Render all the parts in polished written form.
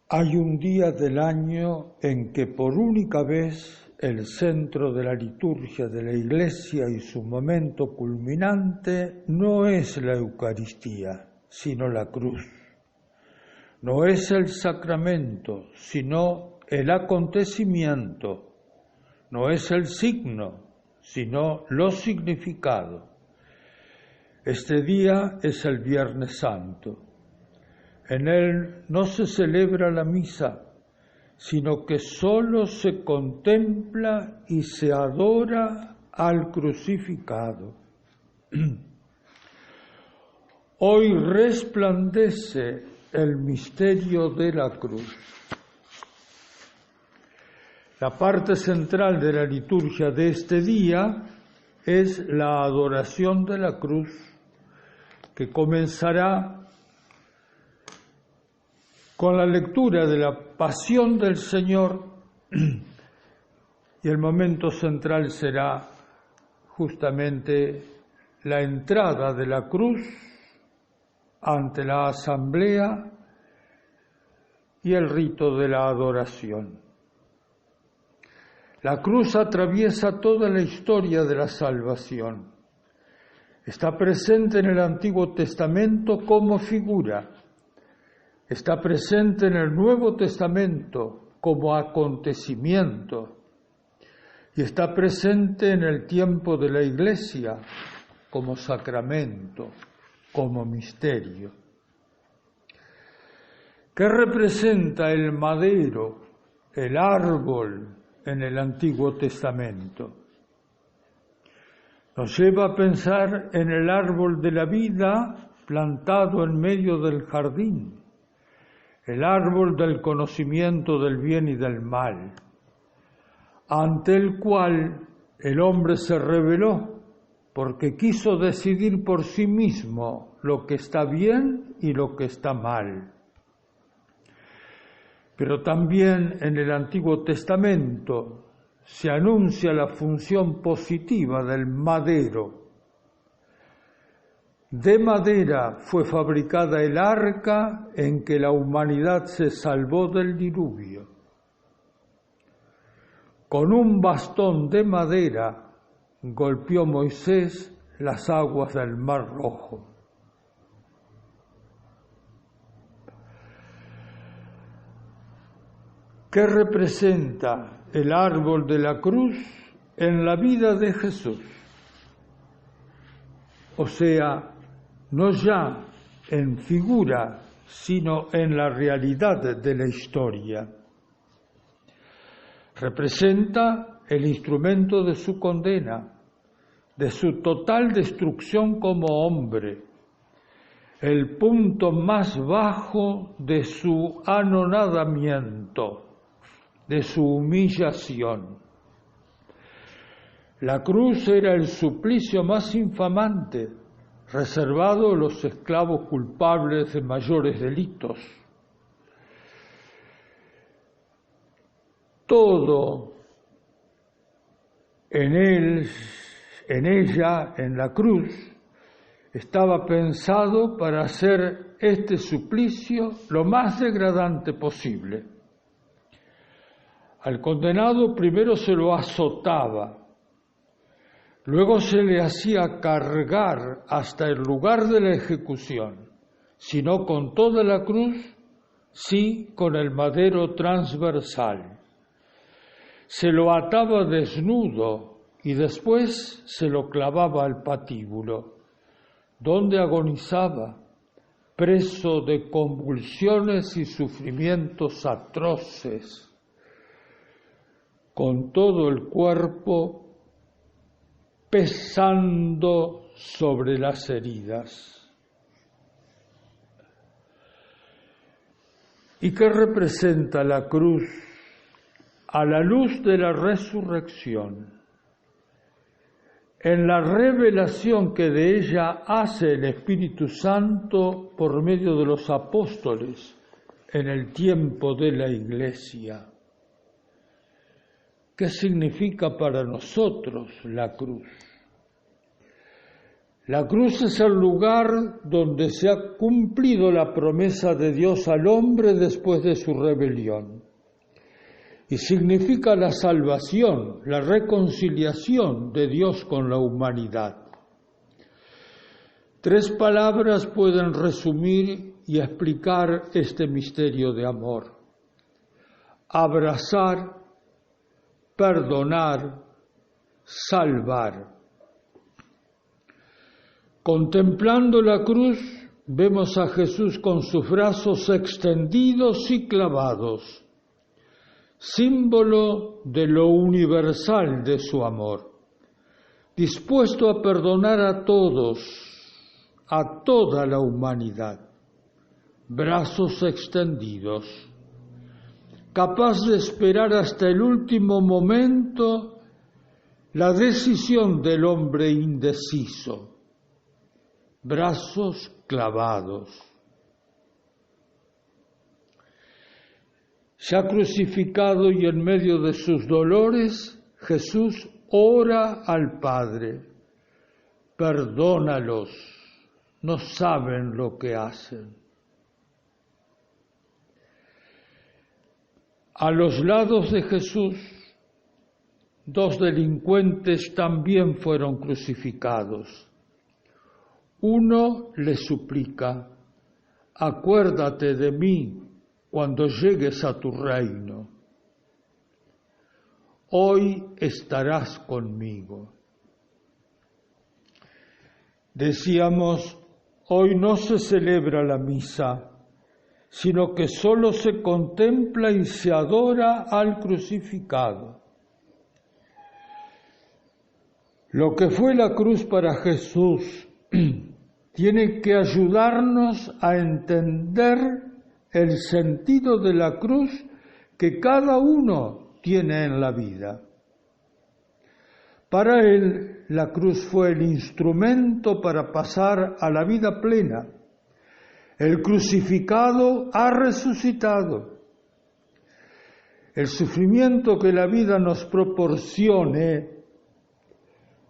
Hay un día del año en que por única vez el centro de la liturgia de la Iglesia y su momento culminante no es la Eucaristía, sino la cruz. No es el sacramento, sino el acontecimiento. No es el signo, sino los significados. Este día es el Viernes Santo. En él no se celebra la misa, sino que solo se contempla y se adora al crucificado. Hoy resplandece el misterio de la cruz. La parte central de la liturgia de este día es la adoración de la cruz, que comenzará con la lectura de la pasión del Señor, y el momento central será justamente la entrada de la cruz ante la asamblea y el rito de la adoración. La cruz atraviesa toda la historia de la salvación. Está presente en el Antiguo Testamento como figura. Está presente en el Nuevo Testamento como acontecimiento y está presente en el tiempo de la Iglesia como sacramento, como misterio. ¿Qué representa el madero, el árbol en el Antiguo Testamento? Nos lleva a pensar en el árbol de la vida plantado en medio del jardín, el árbol del conocimiento del bien y del mal, ante el cual el hombre se rebeló porque quiso decidir por sí mismo lo que está bien y lo que está mal. Pero también en el Antiguo Testamento se anuncia la función positiva del madero. De madera fue fabricada el arca en que la humanidad se salvó del diluvio. Con un bastón de madera golpeó Moisés las aguas del Mar Rojo. ¿Qué representa el árbol de la cruz en la vida de Jesús? O sea, no ya en figura, sino en la realidad de la historia. Representa el instrumento de su condena, de su total destrucción como hombre, el punto más bajo de su anonadamiento, de su humillación. La cruz era el suplicio más infamante, reservado a los esclavos culpables de mayores delitos. Todo en ella, en la cruz, estaba pensado para hacer este suplicio lo más degradante posible. Al condenado primero se lo azotaba, luego se le hacía cargar hasta el lugar de la ejecución, si no con toda la cruz, sí con el madero transversal. Se lo ataba desnudo y después se lo clavaba al patíbulo, donde agonizaba, preso de convulsiones y sufrimientos atroces, con todo el cuerpo pesando sobre las heridas. ¿Y qué representa la cruz a la luz de la resurrección? En la revelación que de ella hace el Espíritu Santo por medio de los apóstoles en el tiempo de la Iglesia. ¿Qué significa para nosotros la cruz? La cruz es el lugar donde se ha cumplido la promesa de Dios al hombre después de su rebelión. Y significa la salvación, la reconciliación de Dios con la humanidad. 3 palabras pueden resumir y explicar este misterio de amor: abrazar, perdonar, salvar. Contemplando la cruz, vemos a Jesús con sus brazos extendidos y clavados, símbolo de lo universal de su amor, dispuesto a perdonar a todos, a toda la humanidad, brazos extendidos, capaz de esperar hasta el último momento la decisión del hombre indeciso, brazos clavados. Ya crucificado y en medio de sus dolores, Jesús ora al Padre: perdónalos, no saben lo que hacen. A los lados de Jesús, 2 delincuentes también fueron crucificados. Uno le suplica: acuérdate de mí cuando llegues a tu reino. Hoy estarás conmigo. Decíamos, hoy no se celebra la misa, sino que solo se contempla y se adora al crucificado. Lo que fue la cruz para Jesús tiene que ayudarnos a entender el sentido de la cruz que cada uno tiene en la vida. Para él, la cruz fue el instrumento para pasar a la vida plena. El crucificado ha resucitado. El sufrimiento que la vida nos proporcione,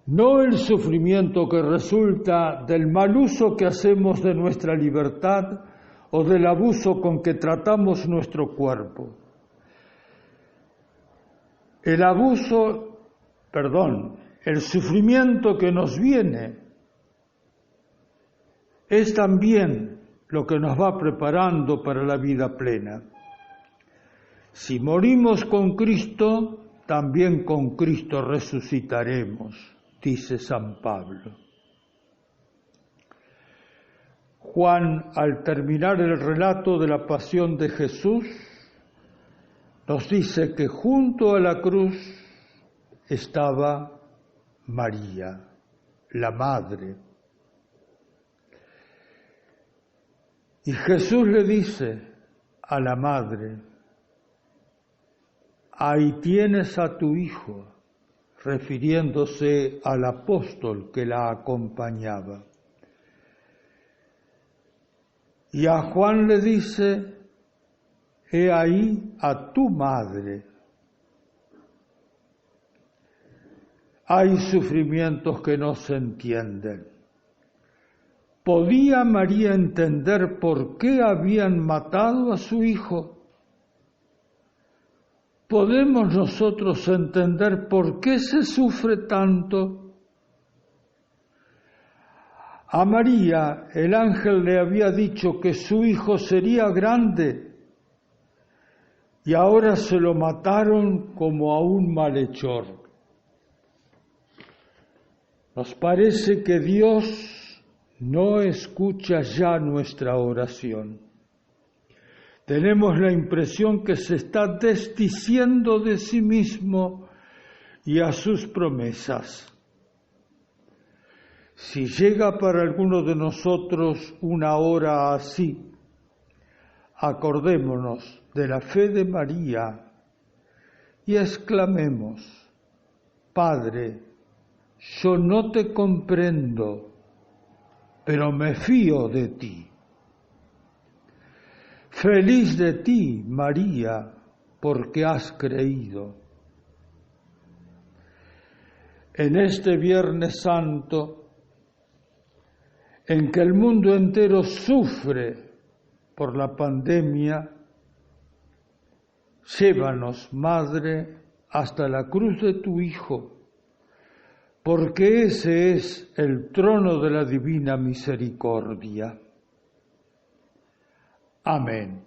no el sufrimiento que resulta del mal uso que hacemos de nuestra libertad o del abuso con que tratamos nuestro cuerpo. El sufrimiento que nos viene es también lo que nos va preparando para la vida plena. Si morimos con Cristo, también con Cristo resucitaremos, dice San Pablo. Juan, al terminar el relato de la pasión de Jesús, nos dice que junto a la cruz estaba María, la Madre. Y Jesús le dice a la Madre: ahí tienes a tu hijo, refiriéndose al apóstol que la acompañaba. Y a Juan le dice: he ahí a tu madre. Hay sufrimientos que no se entienden. ¿Podía María entender por qué habían matado a su hijo? ¿Podemos nosotros entender por qué se sufre tanto? A María el ángel le había dicho que su hijo sería grande y ahora se lo mataron como a un malhechor. Nos parece que Dios no escucha ya nuestra oración. Tenemos la impresión que se está desdiciendo de sí mismo y a sus promesas. Si llega para alguno de nosotros una hora así, acordémonos de la fe de María y exclamemos: Padre, yo no te comprendo, pero me fío de ti. Feliz de ti, María, porque has creído. En este Viernes Santo en que el mundo entero sufre por la pandemia, llévanos, Madre, hasta la cruz de tu Hijo, porque ese es el trono de la divina misericordia. Amén.